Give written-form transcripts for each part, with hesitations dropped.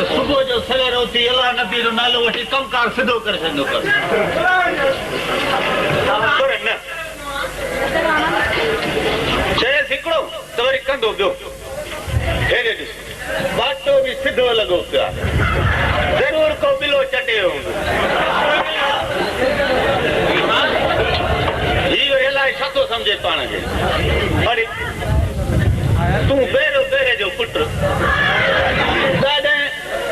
सुबह जो सवेर उथी अल्लाह नबी जो नालो वठी कमकार सिधो करे छॾंदो कर चएसि हिकिड़ो त वरी कंदो ॿियो हेॾे ॾिस बाटो बि सिधो लॻो पियो आहे ज़रूर को बिलो चटे हूंदो हीउ अलाए छा थो सम्झे पाण खे वरी तूं बेरो बेरे जो पुट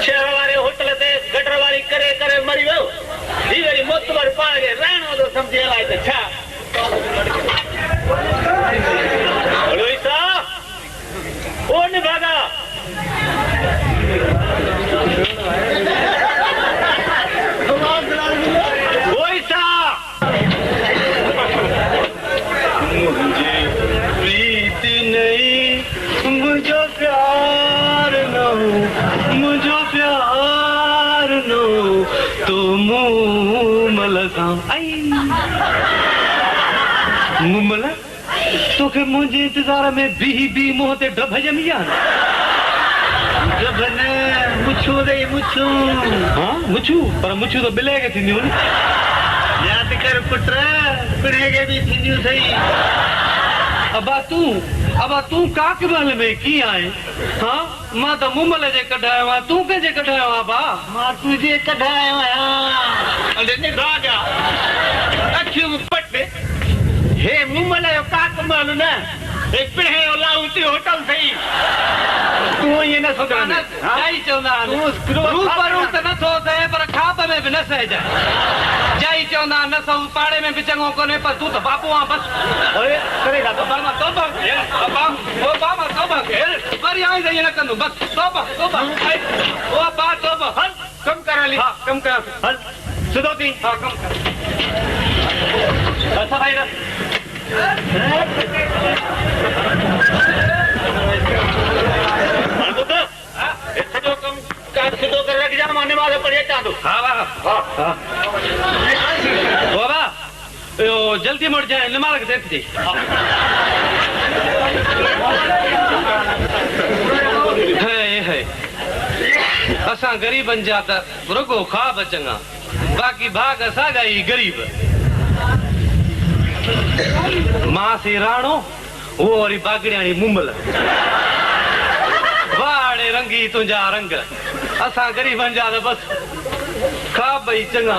शहर वारे होटल ते गटर वारी करे करे मरी वियो ही वरी मोतबर पाण खे रहणो थो सम्झे अलाए त छा ईसा ओ निभागा ओ ईसा मुझे प्रीत नहीं मुझो प्यार न मुझो प्यार नो तो मुमला आई मुमला तो के मुझे इंतजार में भी मोह ते डब जमी जान जब ने मुछो दे मुछो हां मुछो पर मुछो तो बिले के थी नी याद कर पुत्र पिणे के भी थी सही अब तू काकबल में की आए हां मां तो मुमल जे कढायो आ तू के जे कढायो आ बा मां तुझे कढायो आ अरे ने राजा अखियों पट हे मुमल जो काकबल न एक पिणे लाउती होटल सही तू ये न सोचना जाई चोंदा रूप पर त न थो दे पर खाप में भी न सह जा जाई चोंदा न सो पाड़े में भी चंगो कोने पर तू तो बापू आ बस अरे करेगा तो बामा तोबा ओ बामा तोबा वरी आई जाई न कंदो बस तोबा ओ बा तोबा हल कम करा ली हां कम कर हल सिधो थी हां कम कर अच्छा भाई ना जो कम काज सिधो कर रख जा माने वाले पड़े चा दो हां हां हां बाबा यो जल्दी मोड़ जाए नमाज के देख दे है असा गरीबन जाता रुगो ख्वाब चंगा बाकी भाग असा गई गरीब मां से राणो वो और बागड़ियाणी मुमल वाड़े रंगी तुझा रंग असा गरीबन जा बस ख्वाब ही चंगा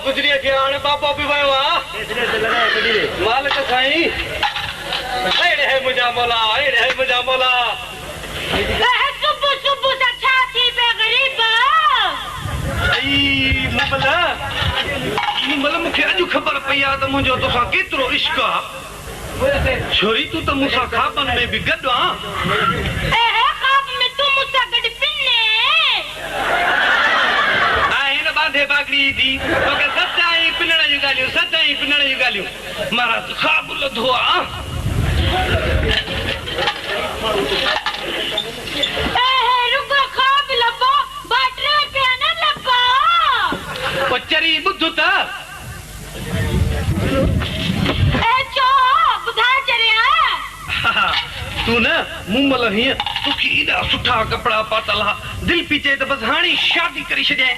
गुजरी के आने पापा भी वायो आ मालिक साईं एड़े है मुजा मौला सुबह सुबह से छाती पे गरीब मुमल मुखे अजु खबर पई आ त मुंजो तोसा केतरो इश्क आ छोरी तू त मुसा खाबन में भी गड आ खाब में तू मुसा गड पिन्ने आहे न बांधे बागड़ी दी तोके सच्चाई पिनण जूं ॻाल्हियूं मारा तो खाब लधो आ रुगो खाब लबो बाटरे पे न लबो पचरी बुद्धू त चो बुधा चरिया तू न मुमल ही तुखी एॾा सुठा कपड़ा पातल हा दिल पीचे त बस हाणे शादी करी छॾे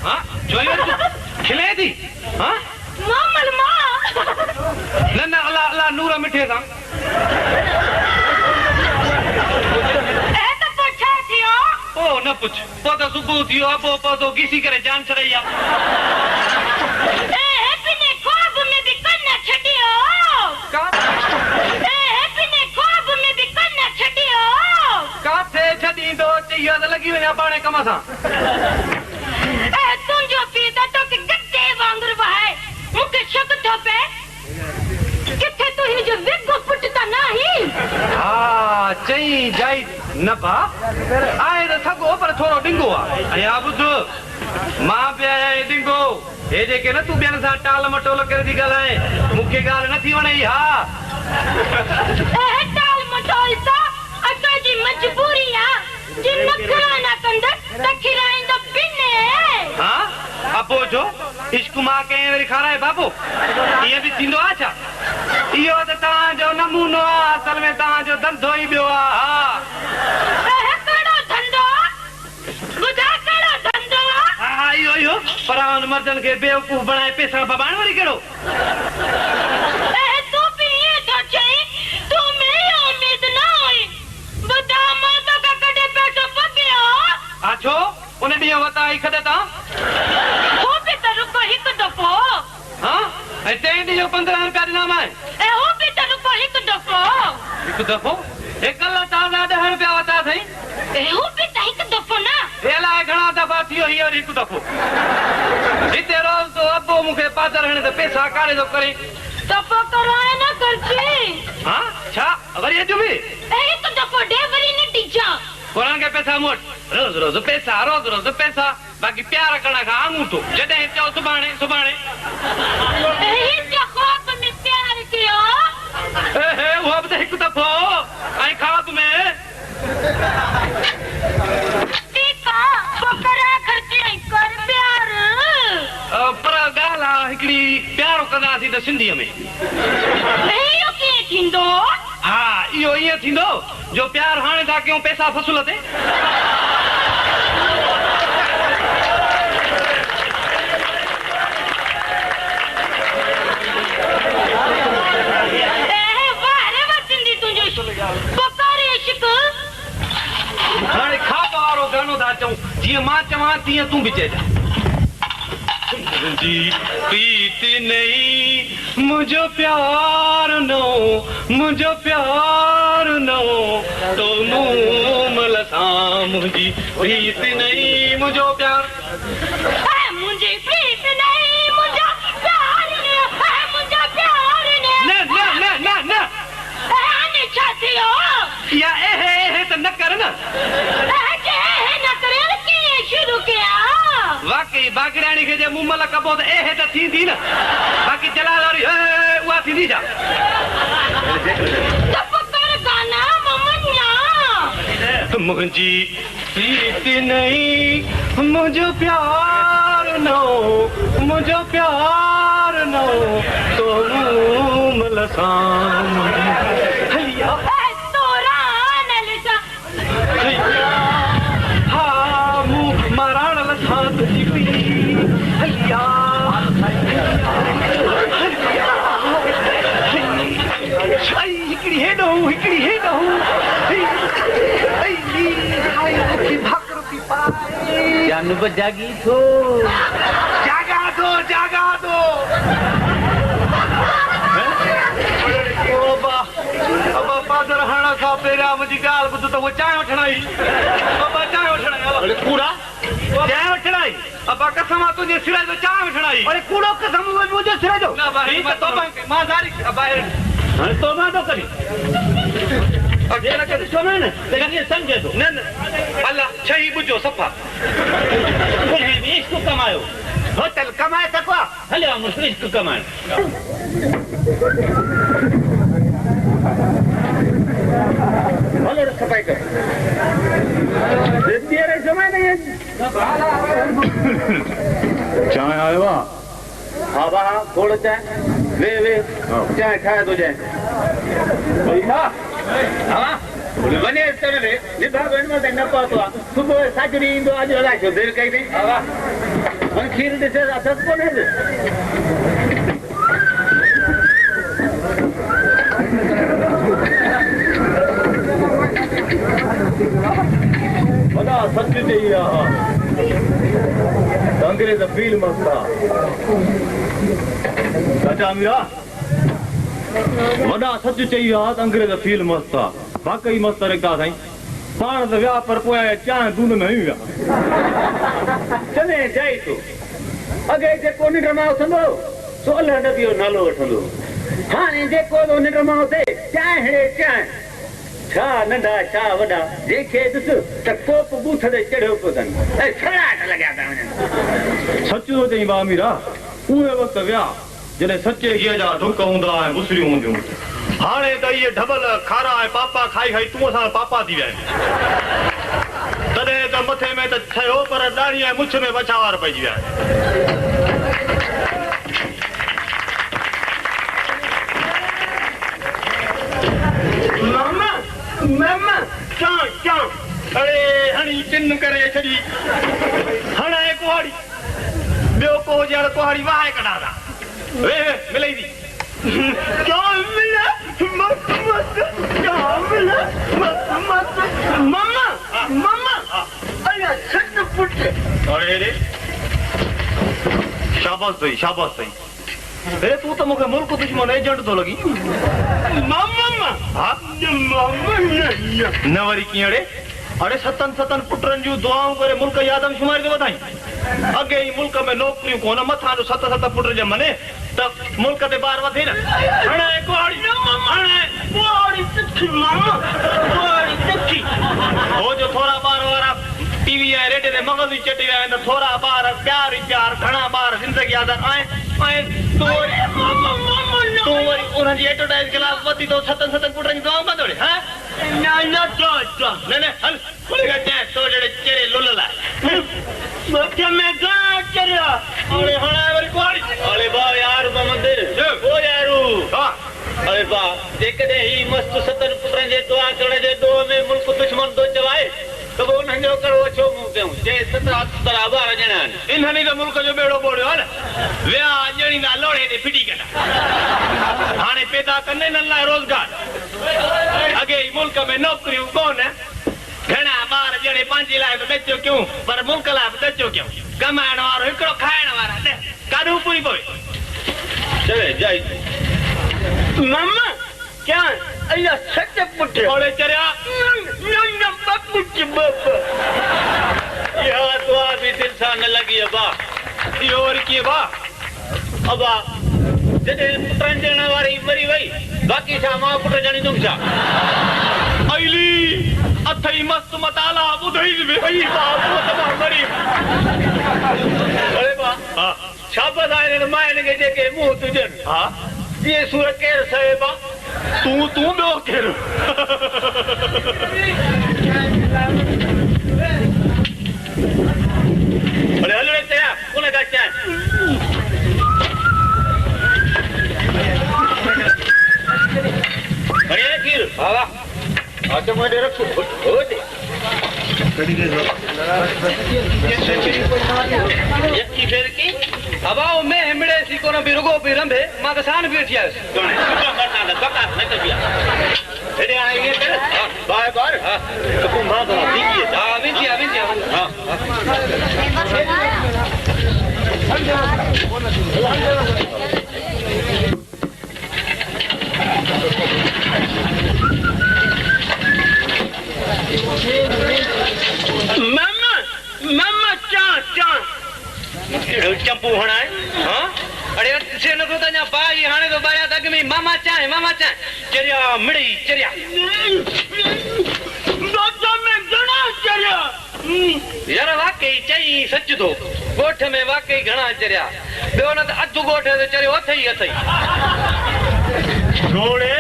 हां जोई खिले थी हां मां अल्लाह नूर मिठे सां तो पूछा थियो ओ न पुछ पो त सुबुह थियो अबो पौधो घिसी करे जान छड़ई आ बिने ख्वाब में भी कन्ना छडियो बिने ख्वाब में भी कन्ना छडियो काथे छडींदो चईयो त लगी वञा पाणे कम सां तुंहिंजो पीउ त तोखे गद्दे वांगुरु वहाए मूंखे शक थो पए किथे तूं हिनजो विगो पुट त नाही हा चई जाई न भा आहे त थको पर थोरो डिंगो आहे ऐं हा ॿुध मां पिया डिंगो हे जेके न तूं ॿियनि सां टाल मटोल करे थी ॻाल्हाए मूंखे ॻाल्हि नथी वणई हा टाल मटोल त असांजी मजबूरी आहे जिन नखरा न कंदे त खिराईंदो पिने हा अबो जो इश्क मां कंहिं वरी खाराए बाबो ईअं बि थींदो आहे छा इहो त तव्हांजो नमूनो आहे असल में तव्हांजो धंधो ई ॿियो आहे हा कहिड़ो धंधो ॿुधा कहिड़ो धंधो हा हा इहो पर हुन मर्दनि खे बेवकूफ़ बणाए पैसा बबाइण वरी कहिड़ो तूं बि ईअं थो चई तूं में उमेद न हुई ॿुधा मां तोखे कॾहिं पैसो पगियो हा छो उन ॾींहुं वता ई खॾ तां हू बि त रुपो हिकु दफ़ो हा ऐं टे ॾींहं जो 15 रुपया ॾिना मां हू बि त रुपो हिकु दफ़ो हिकु दफ़ो हे कल्ह ताज़ा 10 रुपया वता अथई हू बि त हिकु दफ़ो न हे अलाए घणा दफ़ा थियो हीअ वरी हिकु दफ़ो हिते रोज़ तो अबो मूंखे पादर हणे त पैसा काढ़े थो करे दफ़ो कराए न करजी हा छा वरी अॼु बि हिकु दफ़ो ॾे वरी न ॾिजां कोरनि खे पैसा मोट रोज़ रोज़ पैसा रोज़ रोज़ पैसा बाक़ी प्यार करण खां आङूठो जॾहिं चओ सुभाणे सुभाणे ख्वाब में प्यार कयो उहो बि त हिकु दफ़ो ऐं ख्वाब में ठीकु आहे पोइ करा खर्ची कर प्यार पर ॻाल्हि आहे हिकिड़ी प्यारो कंदासीं त सिंधीअ में इहो कीअं थींदो हा इहो ईअं थींदो जो प्यार हाणे था कयूं पैसा फसूल ते हाणे खाप वारो गानो था चऊं जीअं मां चवां तीअं तूं बि चइजां जी प्रीत नहीं मुझो प्यार नो मुझो प्यार नो तो मूमल सां मुंहिंजी प्रीत नहीं मुझो प्यार मुंहिंजी प्रीत नहीं मुंहिंजो प्यार मुंहिंजो प्यार न न न न न हाणे छा थियो या एहे त न कर न शुरू कया वाकई बागड़ाणी खे जे मुंहं मल कबो त एहे त थींदी न बाक़ी जलाल वारी उहा थींदी छा मुंहिंजी प्रीत नहीं मुंहिंजो प्यार नो मुंहिंजो प्यार नो तो मूमल सां हिकिड़ी हेॾो हिकिड़ी हेॾो जागी थो जागा थो जागा थो पादर हण खां पहिरियां मुंहिंजी ॻाल्हि ॿुध त उहो चांहि वठण आई चांहि वठण कूड़ा चांहि वठण आई अबा कसम आहे तुंहिंजे सिरे जो चांहि वठण आई अरे कूड़ो कसम मुंहिंजे सिरे जो मां ज़ारी हाणे तोबा थो करी समझे थो न न अलाह छही ॿुधो सफ़ा इश्क कमायो होटल कमाए सघो आहे हलियो मुश्किल इश्क कमाए सफ़ाई कर चांहि आयो आहे हा वाह खोड़ चांहि वे वे चांहि ठाहे थो जाए वञे न पहुतो आहे सुबुह साजरी ईंदो अॼु अलाए छो देरि कई अथई खीर ॾिसे अथसि कोन्हे वॾा सच चई विया अंग्रेज फील मस्त चाचा मीरा वॾा सच चई विया अंग्रेज फील मस्त वाकई मस्त निकिता साईं पाण त विया पर पोइ चांहि दून में हई विया चने जाई तूं अॻे जेको निंड मां उथंदो सो अलाह नबी जो नालो वठंदो हाणे जेको निंड मां उथे चांहि हेड़े चांहि छा नंढा छा वॾा जंहिंखे ॾिस त कोप बूथ ते चढ़ियो पियो अथनि ऐं छड़ाट लॻिया था वञनि सच थो चई बा मीरा उहे वक़्तु विया जॾहिं सचे घीअ जा ढुक हूंदा ऐं मुसरियूं हूंदियूं हाणे त इहे ढबल खारा ऐं पापा खाई खाई तूं असां पापा थी विया आहिनि तॾहिं त मथे में त ठहियो पर ॾाढ़ी ऐं मुछ में बछावार पइजी विया मामा अरे हणी चिन करे छॾी हणाए कुहाड़ी ॿियो को ॼण कुहाड़ी वाहे कढा था वे मिलई थी क्या मिला मस्त मस्त क्या मिला मस्त मस्त मामा मामा अरे सच पुट अरे रे शाबाश सही अरे तू तो मुझे मुल्क दुश्मन एजेंट तो लगी मामा हाँ न वरी कीअं अरे सतन पुटनि जूं दुआऊं करे मुल्क जी आदमशुमारी थो वधाई अॻे ई मुल्क में नौकरियूं कोन मथां जो सत पुट ॼमनि त मुल्क ते ॿार वधे न हाणे कुहाड़ी हो जो थोरा ॿार वारा टीवी ऐं रेडियो ते मगज़ ई चटी विया आहिनि थोरा ॿार प्यार ई प्यार घणा ॿार ज़िंदगी आदर ऐं तूं वरी उन्हनि जी एडवर्टाइज ख़िलाफ़ वधी थो सतन पुटनि जी दुआऊं कंदो हा न हल तो जड़े चेहरे लुल लाए में गां चरिया अरे हणा वरी कुहाड़ी अरे बा यार मंदिर ओ यारू हां अरे बा जेकॾहिं ही मस्त सतन पुटनि जे दुआ करण जे दो में मुल्क दुश्मन थो चवाए त पोइ उन्हनि जो कड़ो छो मुंहुं कयूं जे 17 ॿार ॼणा आहिनि इन्हनि त मुल्क जो बेड़ो ॿोड़ियो आहे न विया ॼणींदा लोड़े ते फिटी कंदा हाणे पैदा कंदे इन्हनि लाइ रोज़गार अॻे ई मुल्क में नौकरियूं कोन घणा ॿार ॼणे पंहिंजे लाइ बि ॾचो कयूं पर मुल्क लाइ बि ॾचो कयूं कमाइण वारो हिकिड़ो खाइण वारा काॾूं पूरी पवे चले जाई मामा क्या अल्लाह सच पुट ओड़े चरिया न पुट या दुआ भी दिल सा न लगी बा यो और की बा अबा जॾहिं पुटनि ॼण वारी मरी वई बाक़ी छा मां पुट ॼणी तुम छा अइली अथई मस्त मताला ॿुधई वई बा मरी अरे बा हां शाबाश आहिनि माइनि खे जेके मुंहुं तुजनि हा ये सूरत केर साहिबा तू ॿियो केरु अरे हल रे तेरा कोन का चाहे अरे खीर बाबा अच्छा मुझे रखो होते यकी फेर की हवाओं में हिमड़े सी कोन भी रुगो भी रंभे मां त सान भी अची आयुसि कोन करना न बका न कर दिया हेडे आए ये कर बाय बार हां तो मां तो दीजिए हां विजिया हां मामा चा चंपू हणा है हां अरे से न तो ता बाई हाने तो बाया तक में मामा चाहे चरिया मिड़ी चरिया दोता में घणा चरिया यार वाकई चई सच तो गोठ में वाकई घणा चरिया बेओ न त अधु गोठ ते चरियो अथई छोड़े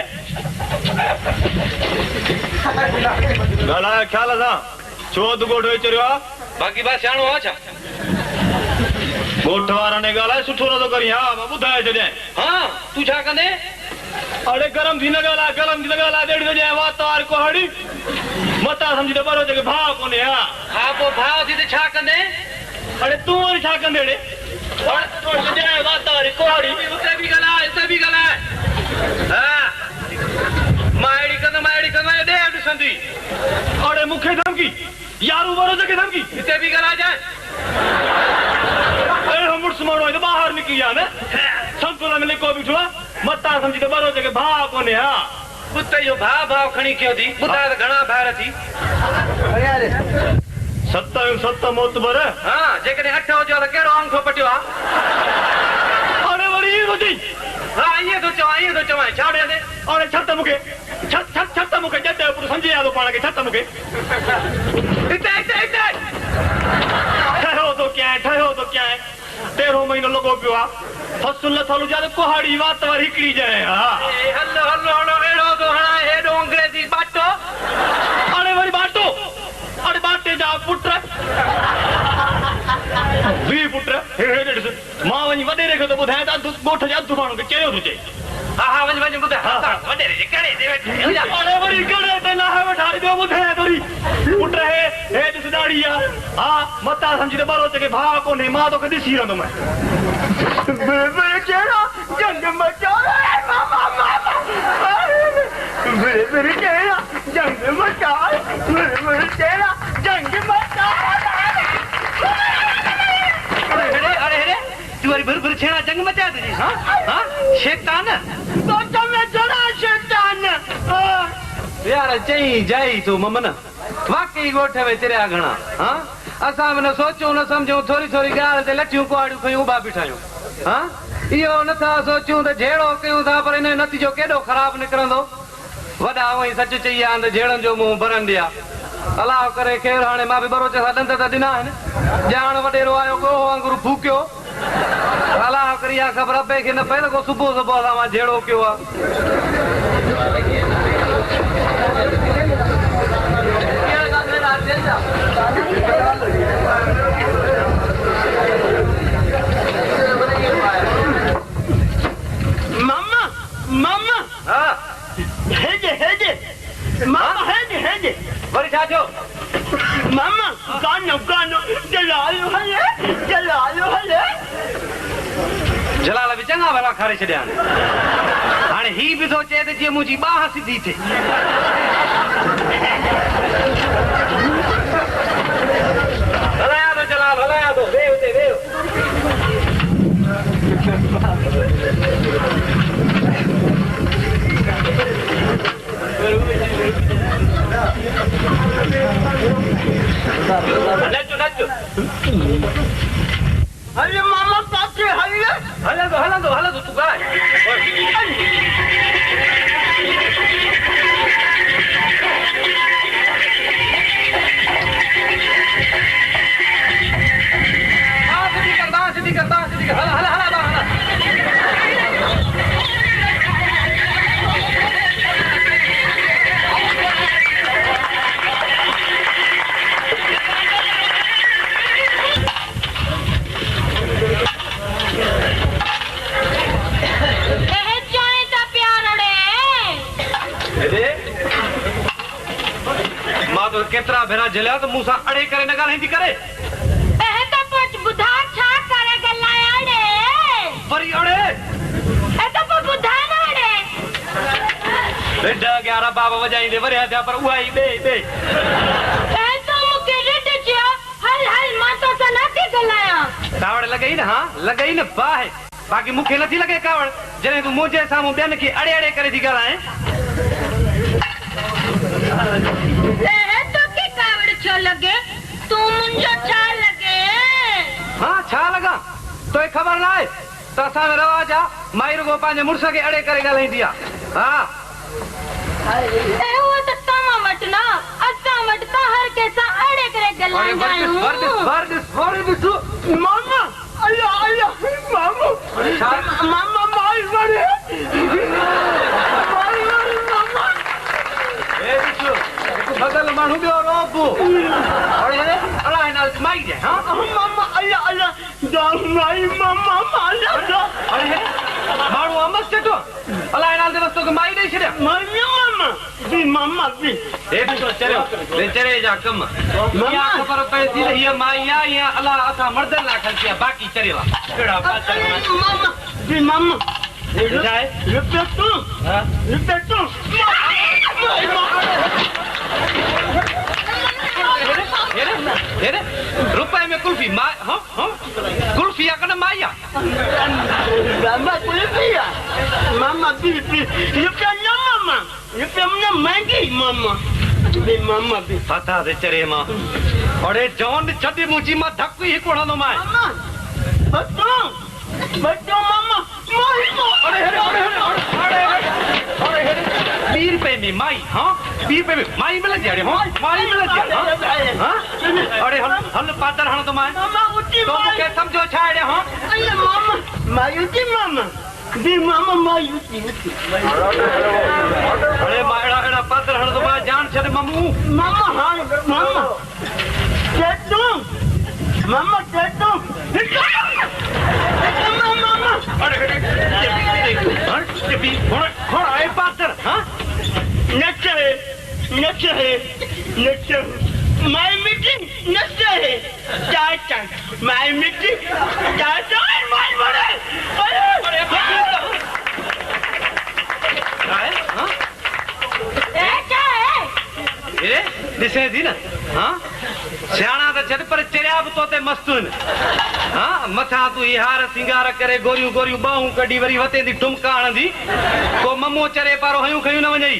गला ख्याल सा छो अधु गोठ चरियो बाकी बात सियाणो आ छा गोठ वारा ने गाला सुठो न तो करी हां मां बुधाए छॾियां हां तू छा कंदे अरे गरम थी न गाला डेढ़ दे वातार कोहड़ी मता समझी तो बरो जे भाव कोने हां पो भाव थी ते छा कंदे अरे तू और छा कंदे रे और तो जे वातार कोहड़ी उते भी गला हां मायड़ी कंदा दे ॾिसंदी अरे मुखे धमकी यारू बरो जगह धमकी इते भी करा जाए ए हम मुर्स मारो तो बाहर निकल जा ना संतुलन में को बिठवा मता समझी तो बरो जगह भा कोने हां कुत्ते यो भाव खणी क्यों थी बुधा तो घणा भार थी सत्ता मौत बर हां जेकने 8 हो जो तो केरो आंखो पटियो अरे वरी रोजी हां ये तो चवा छाड़े दे अरे छत मुके छत मुके जते ऊपर समझी आ तो पाण के छत मुके इते ठहरो तो क्या है 13 महीनो लगो पियो आ फसल थलु जा कोहाड़ी वात वर हिकड़ी जाए हां हल्लो एड़ो तो हणा हेडो अंग्रेजी बाटो अरे वरी बाटो अरे बाटे जा पुत्र वी पुत्र हे मां वनी वडे रेखो तो बुधाए ता गोठ जा दुकान के चयो तुझे हां वनी बुधा वडे रे कड़े दे अरे वरी कड़े ते ना है वठाई दो बुधाए तोरी पुत्र हे जिस दाड़िया हां मता समझी तो बारो के भा को ने मां तो कदी सी रंदो मैं बे केरा जंग मचा मामा बे केरा जंग मचा बे केरा जंग मचा अरे तू वारी भर छेड़ा जंग मचा तुझी हां शैतान तो तमे जरा शैतान यार चई जाई तू ममन वाकई गोठ में तेरे घणा हां असा न सोचो न समझो थोड़ी गाल ते लठियूं कोड़ियूं खयूं उबा बिठायूं हां इहो नथा सोचूं त झेड़ो कयूं था पर इन नतीजो केॾो ख़राब निकरंदो वॾा वही सच चई आ त झेड़नि जो मुंहुं भरन ॾिया अलाह करे केर हाणे मां बि बरोचे सां ॾंद त ॾिना आहिनि ॼाण वॾेरो आयो गोहो वांगुरु फूकियो अलाह करी आ ख़बर पए खे न पए लॻो सुबुह असां मां झेड़ो कयो आहे मामा हां हेजे मामा हेजे वरी छा थियो मामा गानो जलायो हले जलाल बि चङा भला खारे छॾिया आहिनि हाणे ही बि थो चए त जीअं मुंहिंजी बाह सिधी थिए हलाया थो जलाल हलाया थो वेह हुते वेह नच अरे मामा पाछे हलंदो तूं ॻाल्हाए सिधी कर हला मां तो केतिरा भेरा झलिया तो मूंसां अड़े करे न ॻाल्हाईंदी करे वरी अड़े 11 बाब वॼाईंदे वरी हथिया पर उहा ई ॿे कावड़ लॻई न हा लॻई न बाहि बाक़ी मूंखे नथी लॻे कावड़ जॾहिं तूं मुंहिंजे साम्हूं ॿियनि खे अड़े करे थी ॻाल्हाए हाँ छा लॻा तोखे ख़बर न आहे त असां में रवाज आहे माई रुगो पंहिंजे मुड़ुस खे अड़े करे ॻाल्हाईंदी आहे हा बदल माण्हू ॿियो रोब अलाए नाल माई जे हा माण्हू अमस चटो अलाए नाल ते तोखे माई ॾेई छॾिया चरे जा कम ख़बर पए थी त हीअ माई आहे या अलाह असां मर्दनि लाइ खलची आहे बाक़ी चरियो आहे हेरे रुपए में कुल्फी मा हाँ हाँ कुल्फी आकर ना माया मामा कुल्फिया मामा कुल्फी रुपया ना मामा रुपया ना महंगी मामा बे मामा बे पता दे चरे मां अरे जौन छड़ी मुंजी मां धक्क ही कोणो मां मामा बच्चों मामा अरे ₹20 रुपए में माई हाँ ₹20 में माई मिल जाए हाँ माई मिल जाए हाँ अरे हल पातर हण तो मां मामा उठी तो मुझे समझो छाड़े हाँ अरे मामा मायुती मामा बे मामा मायुती अरे मायड़ा एड़ा पातर हण तो मां जान छे मम्मू मामा हाँ मामा चेतू मामा चेतू मामा अरे कौन आए पातर हाँ नचे माय मीटिंग नचे चाचा माय मीटिंग चाचा माय बड़े अरे हाँ क्या है ये दिसे दी ना हाँ सियाणा तो छड़ पर चरिया भी तोते मस्तून हाँ मथा तू हार सिंगार करे गोरियूं गोरियूं बाहूं कढी वरी वते दी ठुमका हणंदी को मम्मो चरे पारो हयूं खयूं न वञई